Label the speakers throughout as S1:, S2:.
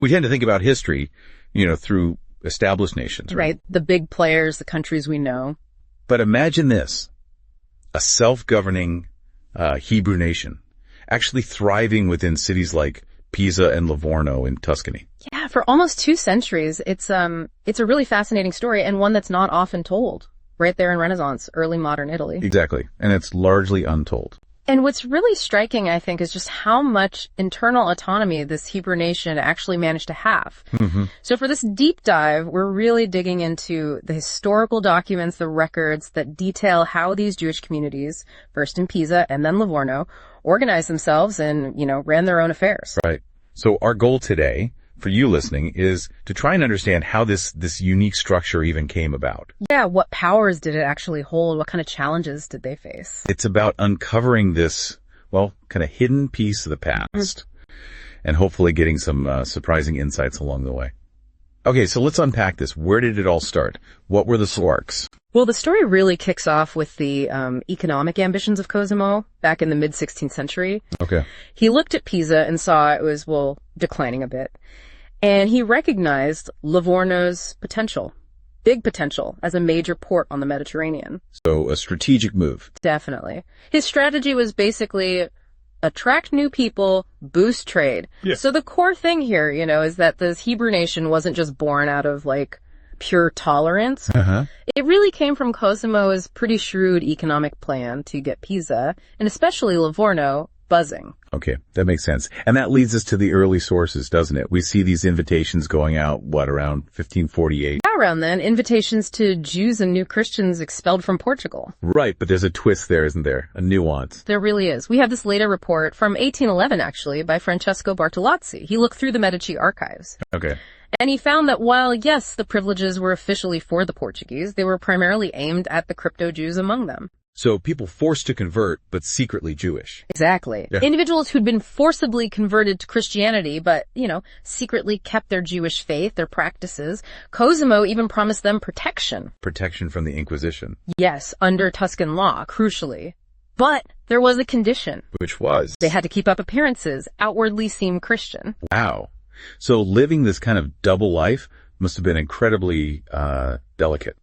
S1: We tend to think about history, through established nations, right?
S2: Right. The big players, the countries we know.
S1: But imagine this, a self-governing Hebrew nation actually thriving within cities like Pisa and Livorno in Tuscany.
S2: Yeah, for almost 2 centuries. It's a really fascinating story and one that's not often told. Right there in Renaissance, early modern Italy.
S1: Exactly. And it's largely untold.
S2: And what's really striking, I think, is just how much internal autonomy this Hebrew nation actually managed to have.
S1: Mm-hmm.
S2: So for this deep dive, we're really digging into the historical documents, the records that detail how these Jewish communities, first in Pisa and then Livorno, organized themselves and, ran their own affairs.
S1: Right. So our goal today, for you listening, is to try and understand how this unique structure even came about.
S2: Yeah, what powers did it actually hold? What kind of challenges did they face?
S1: It's about uncovering this, kind of hidden piece of the past and hopefully getting some surprising insights along the way. Okay, so let's unpack this. Where did it all start? What were the sparks?
S2: Well, the story really kicks off with the economic ambitions of Cosimo back in the mid-16th century.
S1: Okay.
S2: He looked at Pisa and saw it was, declining a bit. And he recognized Livorno's potential, big potential, as a major port on the Mediterranean.
S1: So a strategic move.
S2: Definitely. His strategy was basically attract new people, boost trade.
S1: Yeah.
S2: So the core thing here, is that this Hebrew nation wasn't just born out of, pure tolerance.
S1: Uh-huh.
S2: It really came from Cosimo's pretty shrewd economic plan to get Pisa, and especially Livorno, buzzing.
S1: Okay, that makes sense. And that leads us to the early sources, doesn't it? We see these invitations going out, around 1548?
S2: Yeah, around then, invitations to Jews and new Christians expelled from Portugal.
S1: Right, but there's a twist there, isn't there? A nuance.
S2: There really is. We have this later report from 1811, actually, by Francesco Bartolozzi. He looked through the Medici archives.
S1: Okay.
S2: And he found that while, yes, the privileges were officially for the Portuguese, they were primarily aimed at the crypto-Jews among them.
S1: So people forced to convert, but secretly Jewish.
S2: Exactly.
S1: Yeah.
S2: Individuals who'd been forcibly converted to Christianity, but, secretly kept their Jewish faith, their practices. Cosimo even promised them protection.
S1: Protection from the Inquisition.
S2: Yes, under Tuscan law, crucially. But there was a condition.
S1: Which was?
S2: They had to keep up appearances, outwardly seem Christian.
S1: Wow. So living this kind of double life must have been incredibly delicate.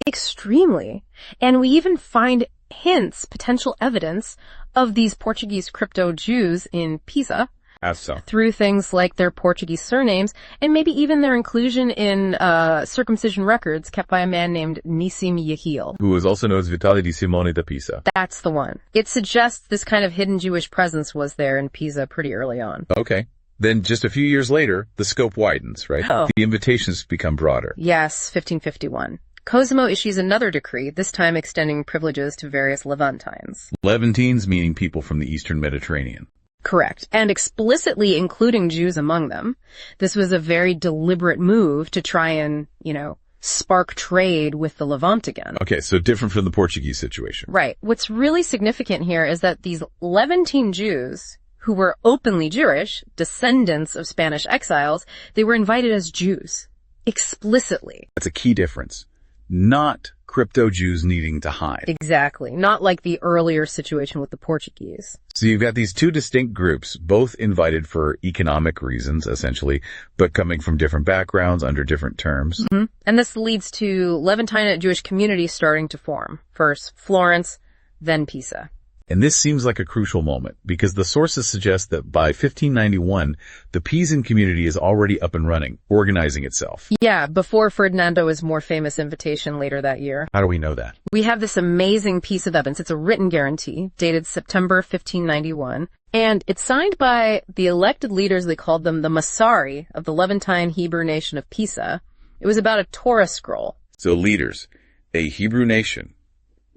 S2: Extremely. And we even find hints, potential evidence of these Portuguese crypto-Jews in Pisa.
S1: As so.
S2: Through things like their Portuguese surnames and maybe even their inclusion in circumcision records kept by a man named Nissim Yehiel.
S1: Who was also known as Vitale di Simone da Pisa.
S2: That's the one. It suggests this kind of hidden Jewish presence was there in Pisa pretty early on.
S1: Okay. Then just a few years later, the scope widens, right?
S2: Oh.
S1: The invitations become broader.
S2: Yes, 1551. Cosimo issues another decree, this time extending privileges to various Levantines.
S1: Levantines meaning people from the Eastern Mediterranean.
S2: Correct. And explicitly including Jews among them. This was a very deliberate move to try and, spark trade with the Levant again.
S1: Okay, so different from the Portuguese situation.
S2: Right. What's really significant here is that these Levantine Jews, who were openly Jewish, descendants of Spanish exiles, they were invited as Jews. Explicitly.
S1: That's a key difference. Not crypto-Jews needing to hide.
S2: Exactly. Not like the earlier situation with the Portuguese.
S1: So you've got these two distinct groups, both invited for economic reasons, essentially, but coming from different backgrounds under different terms.
S2: Mm-hmm. And this leads to Levantine Jewish communities starting to form. First Florence, then Pisa.
S1: And this seems like a crucial moment because the sources suggest that by 1591, the Pisan community is already up and running, organizing itself.
S2: Yeah, before Ferdinando's more famous invitation later that year.
S1: How do we know that?
S2: We have this amazing piece of evidence. It's a written guarantee dated September 1591. And it's signed by the elected leaders, they called them the Masari of the Levantine Hebrew nation of Pisa. It was about a Torah scroll.
S1: So leaders, a Hebrew nation.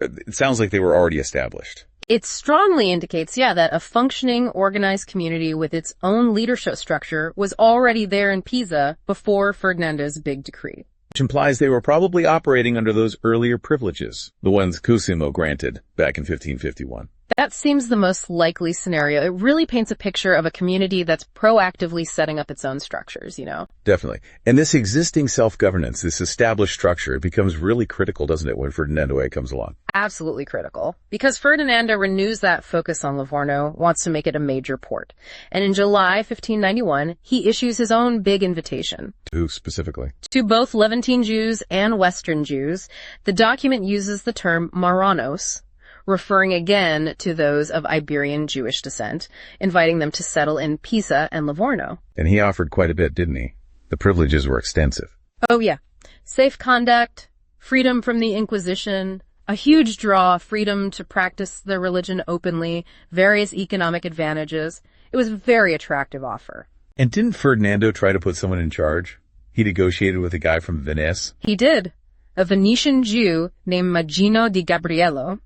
S1: It sounds like they were already established.
S2: It strongly indicates, that a functioning, organized community with its own leadership structure was already there in Pisa before Ferdinando's big decree.
S1: Which implies they were probably operating under those earlier privileges, the ones Cosimo granted back in 1551.
S2: That seems the most likely scenario. It really paints a picture of a community that's proactively setting up its own structures,
S1: Definitely. And this existing self-governance, this established structure, it becomes really critical, doesn't it, when Ferdinando A comes along?
S2: Absolutely critical. Because Ferdinando renews that focus on Livorno, wants to make it a major port. And in July 1591, he issues his own big invitation.
S1: To who specifically?
S2: To both Levantine Jews and Western Jews. The document uses the term Marranos, referring again to those of Iberian Jewish descent, inviting them to settle in Pisa and Livorno.
S1: And he offered quite a bit, didn't he? The privileges were extensive.
S2: Oh yeah. Safe conduct, freedom from the Inquisition, a huge draw, freedom to practice their religion openly, various economic advantages. It was a very attractive offer.
S1: And didn't Ferdinando try to put someone in charge? He negotiated with a guy from Venice.
S2: He did. A Venetian Jew named Magino di Gabriello.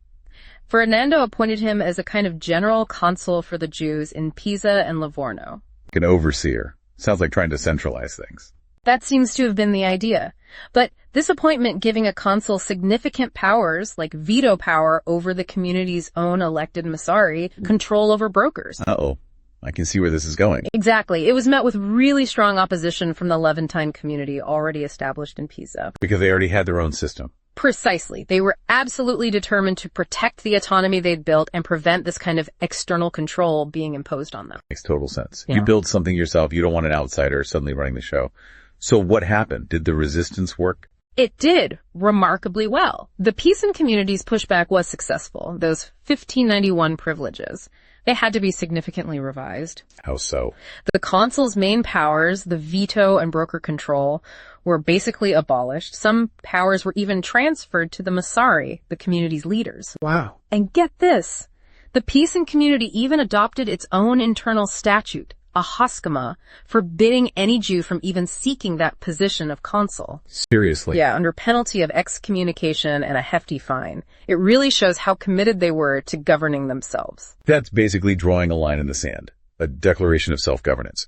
S2: Ferdinando appointed him as a kind of general consul for the Jews in Pisa and Livorno.
S1: An overseer. Sounds like trying to centralize things.
S2: That seems to have been the idea. But this appointment giving a consul significant powers, like veto power over the community's own elected Massari, control over brokers.
S1: Uh-oh. I can see where this is going.
S2: Exactly. It was met with really strong opposition from the Levantine community already established in Pisa.
S1: Because they already had their own system.
S2: Precisely. They were absolutely determined to protect the autonomy they'd built and prevent this kind of external control being imposed on them.
S1: Makes total sense.
S2: Yeah.
S1: You build something yourself. You don't want an outsider suddenly running the show. So what happened? Did the resistance work?
S2: It did remarkably well. The Pisan community's pushback was successful. Those 1591 privileges, they had to be significantly revised.
S1: How so?
S2: The consul's main powers, the veto and broker control, were basically abolished. Some powers were even transferred to the Massari, the community's leaders.
S1: Wow.
S2: And get this, the Pisan community even adopted its own internal statute, a haskama, forbidding any Jew from even seeking that position of consul.
S1: Seriously?
S2: Yeah, under penalty of excommunication and a hefty fine. It really shows how committed they were to governing themselves.
S1: That's basically drawing a line in the sand. A declaration of self-governance.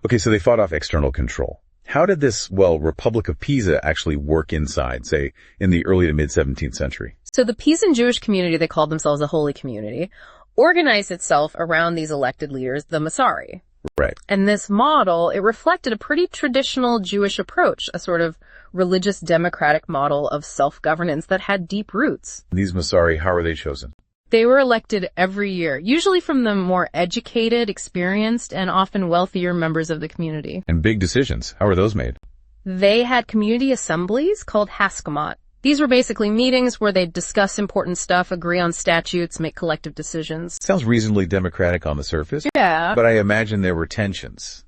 S1: Okay, so they fought off external control. How did this, Republic of Pisa actually work inside, say, in the early to mid-17th century?
S2: So the Pisan Jewish community, they called themselves a holy community, organized itself around these elected leaders, the Massari.
S1: Right.
S2: And this model, it reflected a pretty traditional Jewish approach, a sort of religious democratic model of self-governance that had deep roots.
S1: These Massari, how are they chosen?
S2: They were elected every year, usually from the more educated, experienced, and often wealthier members of the community.
S1: And big decisions, how are those made?
S2: They had community assemblies called haskamat. These were basically meetings where they'd discuss important stuff, agree on statutes, make collective decisions.
S1: Sounds reasonably democratic on the surface.
S2: Yeah.
S1: But I imagine there were tensions,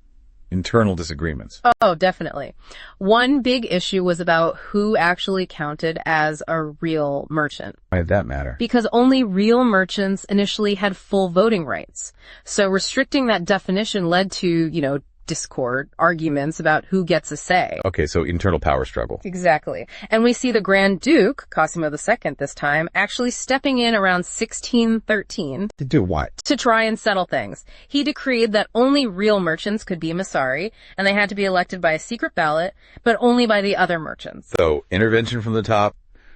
S1: internal disagreements.
S2: Oh, definitely. One big issue was about who actually counted as a real merchant.
S1: Why did that matter?
S2: Because only real merchants initially had full voting rights. So restricting that definition led to, discord, arguments about who gets a say.
S1: Okay, so internal power struggle.
S2: Exactly. And we see the Grand Duke, Cosimo II this time, actually stepping in around 1613.
S1: To do what?
S2: To try and settle things. He decreed that only real merchants could be Massari, and they had to be elected by a secret ballot, but only by the other merchants.
S1: So, intervention from the top,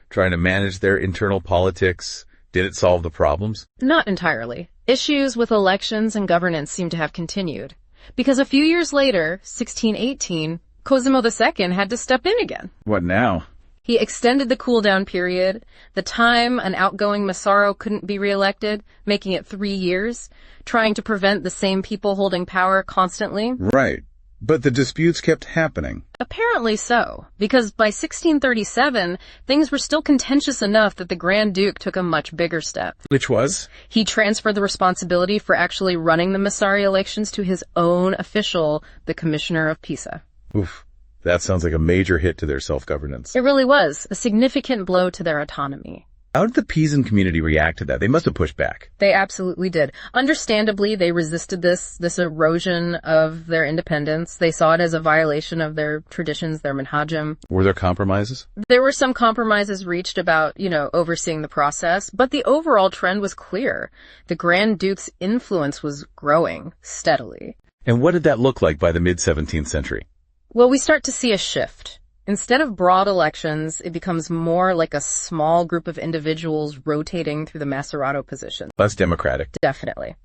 S1: trying to manage their internal politics. Did it solve the problems?
S2: Not entirely. Issues with elections and governance seem to have continued. Because a few years later, 1618, Cosimo II had to step in again.
S1: What now?
S2: He extended the cool-down period, the time an outgoing Massaro couldn't be reelected, making it 3 years, trying to prevent the same people holding power constantly.
S1: Right. But the disputes kept happening.
S2: Apparently so, because by 1637, things were still contentious enough that the Grand Duke took a much bigger step.
S1: Which was?
S2: He transferred the responsibility for actually running the Massari elections to his own official, the Commissioner of Pisa.
S1: Oof. That sounds like a major hit to their self-governance.
S2: It really was, a significant blow to their autonomy.
S1: How did the Pisan community react to that? They must have pushed back.
S2: They absolutely did. Understandably, they resisted this erosion of their independence. They saw it as a violation of their traditions, their minhajim.
S1: Were there compromises?
S2: There were some compromises reached about, overseeing the process, but the overall trend was clear. The Grand Duke's influence was growing steadily.
S1: And what did that look like by the mid-17th century?
S2: Well, we start to see a shift. Instead of broad elections, it becomes more like a small group of individuals rotating through the Masserato position.
S1: Less democratic.
S2: Definitely.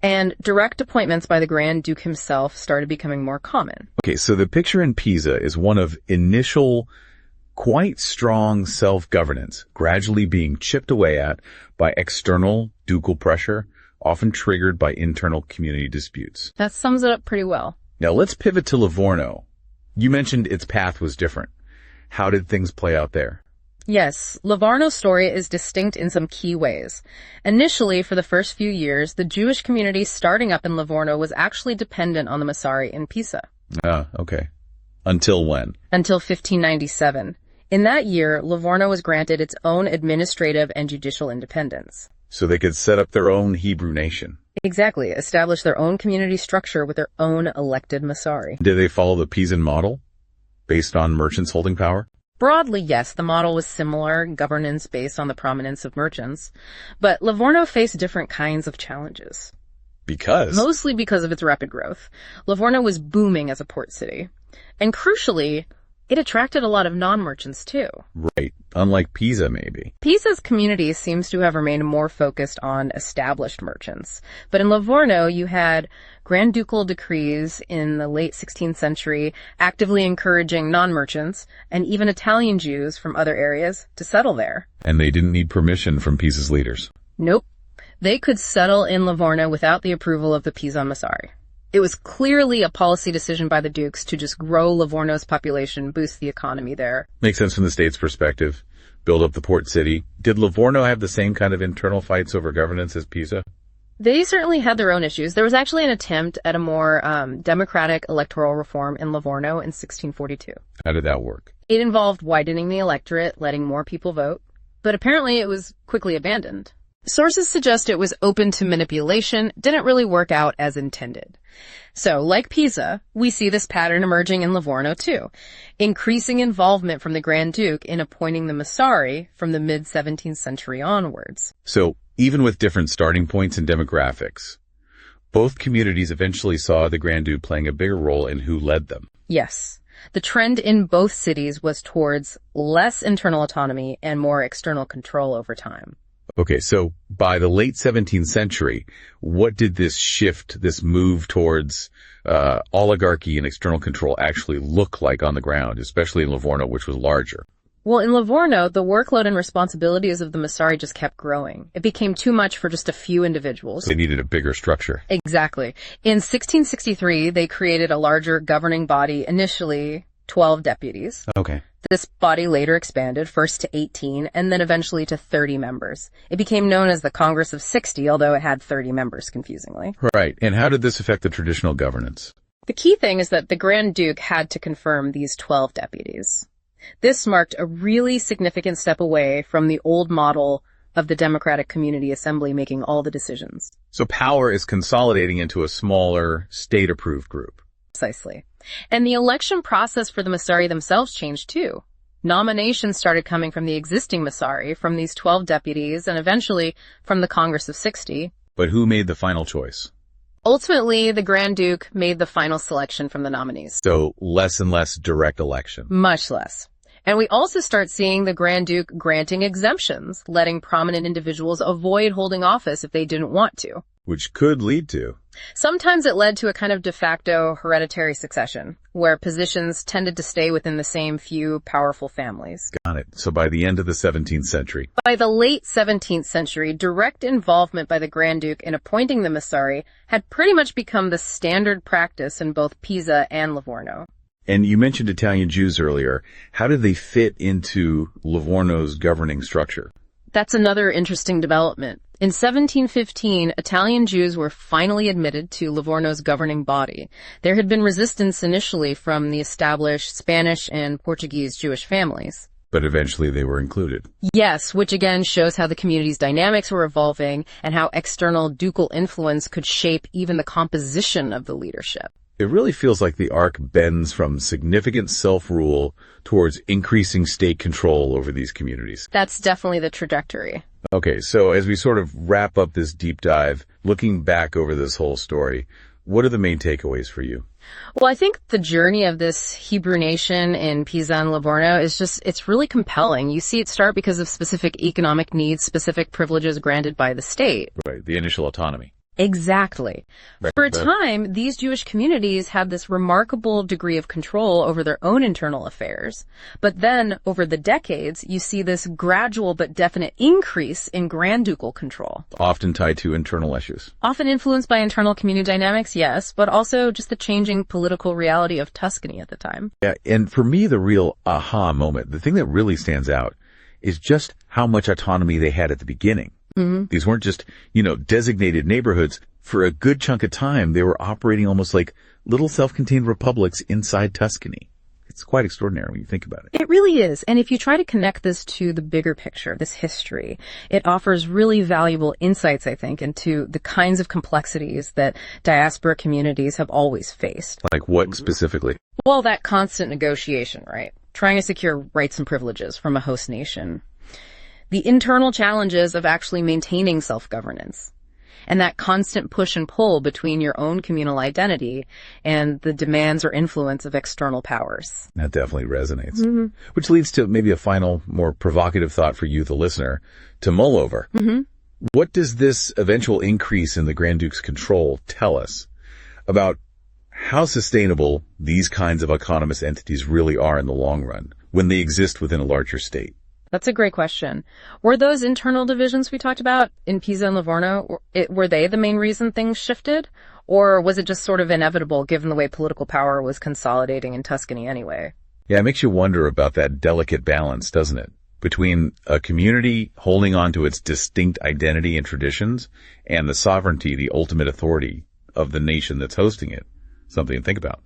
S2: And direct appointments by the Grand Duke himself started becoming more common.
S1: Okay, so the picture in Pisa is one of initial, quite strong self-governance, gradually being chipped away at by external ducal pressure, often triggered by internal community disputes.
S2: That sums it up pretty well.
S1: Now let's pivot to Livorno. You mentioned its path was different. How did things play out there?
S2: Yes, Livorno's story is distinct in some key ways. Initially, for the first few years, the Jewish community starting up in Livorno was actually dependent on the Massari in Pisa.
S1: Okay. Until when?
S2: Until 1597. In that year, Livorno was granted its own administrative and judicial independence.
S1: So they could set up their own Hebrew nation.
S2: Exactly, establish their own community structure with their own elected Massari.
S1: Did they follow the Pisan model, based on merchants holding power?
S2: Broadly, yes, the model was similar, governance based on the prominence of merchants. But Livorno faced different kinds of challenges.
S1: Because?
S2: Mostly because of its rapid growth. Livorno was booming as a port city. And crucially, it attracted a lot of non-merchants too.
S1: Right. Unlike Pisa, maybe.
S2: Pisa's community seems to have remained more focused on established merchants. But in Livorno, you had Grand Ducal decrees in the late 16th century actively encouraging non-merchants and even Italian Jews from other areas to settle there.
S1: And they didn't need permission from Pisa's leaders.
S2: Nope. They could settle in Livorno without the approval of the Pisan Massari. It was clearly a policy decision by the dukes to just grow Livorno's population, boost the economy there.
S1: Makes sense from the state's perspective. Build up the port city. Did Livorno have the same kind of internal fights over governance as Pisa?
S2: They certainly had their own issues. There was actually an attempt at a more democratic electoral reform in Livorno in 1642.
S1: How did that work?
S2: It involved widening the electorate, letting more people vote, but apparently it was quickly abandoned. Sources suggest it was open to manipulation, didn't really work out as intended. So, like Pisa, we see this pattern emerging in Livorno too. Increasing involvement from the Grand Duke in appointing the Massari from the mid-17th century onwards.
S1: So, even with different starting points and demographics, both communities eventually saw the Grand Duke playing a bigger role in who led them.
S2: Yes. The trend in both cities was towards less internal autonomy and more external control over time.
S1: Okay, so by the late 17th century, what did this shift, this move towards oligarchy and external control actually look like on the ground, especially in Livorno, which was larger?
S2: Well, in Livorno, the workload and responsibilities of the Massari just kept growing. It became too much for just a few individuals.
S1: They needed a bigger structure.
S2: Exactly. In 1663, they created a larger governing body, initially 12 deputies.
S1: Okay.
S2: This body later expanded, first to 18, and then eventually to 30 members. It became known as the Congress of 60, although it had 30 members, confusingly.
S1: Right. And how did this affect the traditional governance?
S2: The key thing is that the Grand Duke had to confirm these 12 deputies. This marked a really significant step away from the old model of the Democratic Community Assembly making all the decisions.
S1: So power is consolidating into a smaller, state-approved group.
S2: Precisely. And the election process for the Massari themselves changed too. Nominations started coming from the existing Massari, from these 12 deputies, and eventually from the Congress of 60.
S1: But who made the final choice?
S2: Ultimately, the Grand Duke made the final selection from the nominees.
S1: So less and less direct election.
S2: Much less. And we also start seeing the Grand Duke granting exemptions, letting prominent individuals avoid holding office if they didn't want to.
S1: Which could lead to?
S2: Sometimes it led to a kind of de facto hereditary succession, where positions tended to stay within the same few powerful families.
S1: Got it. So by the end of the 17th century.
S2: By the late 17th century, direct involvement by the Grand Duke in appointing the Massari had pretty much become the standard practice in both Pisa and Livorno.
S1: And you mentioned Italian Jews earlier. How did they fit into Livorno's governing structure?
S2: That's another interesting development. In 1715, Italian Jews were finally admitted to Livorno's governing body. There had been resistance initially from the established Spanish and Portuguese Jewish families.
S1: But eventually they were included.
S2: Yes, which again shows how the community's dynamics were evolving and how external ducal influence could shape even the composition of the leadership.
S1: It really feels like the arc bends from significant self-rule towards increasing state control over these communities.
S2: That's definitely the trajectory.
S1: Okay, so as we sort of wrap up this deep dive, looking back over this whole story, What are the main takeaways for you?
S2: Well, I think the journey of this Hebrew nation in Pisa and Livorno it's really compelling. You see it start because of specific economic needs, specific privileges granted by the state.
S1: Right, the initial autonomy.
S2: Exactly.
S1: Right.
S2: For a time, these Jewish communities had this remarkable degree of control over their own internal affairs. But then, over the decades, you see this gradual but definite increase in Grand Ducal control.
S1: Often tied to internal issues.
S2: Often influenced by internal community dynamics, yes, but also just the changing political reality of Tuscany at the time.
S1: Yeah, and for me, the real aha moment, the thing that really stands out, is just how much autonomy they had at the beginning. Mm-hmm. These weren't just, designated neighborhoods. For a good chunk of time, they were operating almost like little self-contained republics inside Tuscany. It's quite extraordinary when you think about it.
S2: It really is. And if you try to connect this to the bigger picture, this history, it offers really valuable insights, I think, into the kinds of complexities that diaspora communities have always faced.
S1: Like what specifically?
S2: Well, that constant negotiation, right? Trying to secure rights and privileges from a host nation. The internal challenges of actually maintaining self-governance, and that constant push and pull between your own communal identity and the demands or influence of external powers.
S1: That definitely resonates. Mm-hmm. Which leads to maybe a final, more provocative thought for you, the listener, to mull over. Mm-hmm. What does this eventual increase in the Grand Duke's control tell us about how sustainable these kinds of autonomous entities really are in the long run when they exist within a larger state?
S2: That's a great question. Were those internal divisions we talked about in Pisa and Livorno, were they the main reason things shifted? Or was it just sort of inevitable given the way political power was consolidating in Tuscany anyway?
S1: Yeah, it makes you wonder about that delicate balance, doesn't it? Between a community holding on to its distinct identity and traditions and the sovereignty, the ultimate authority of the nation that's hosting it. Something to think about.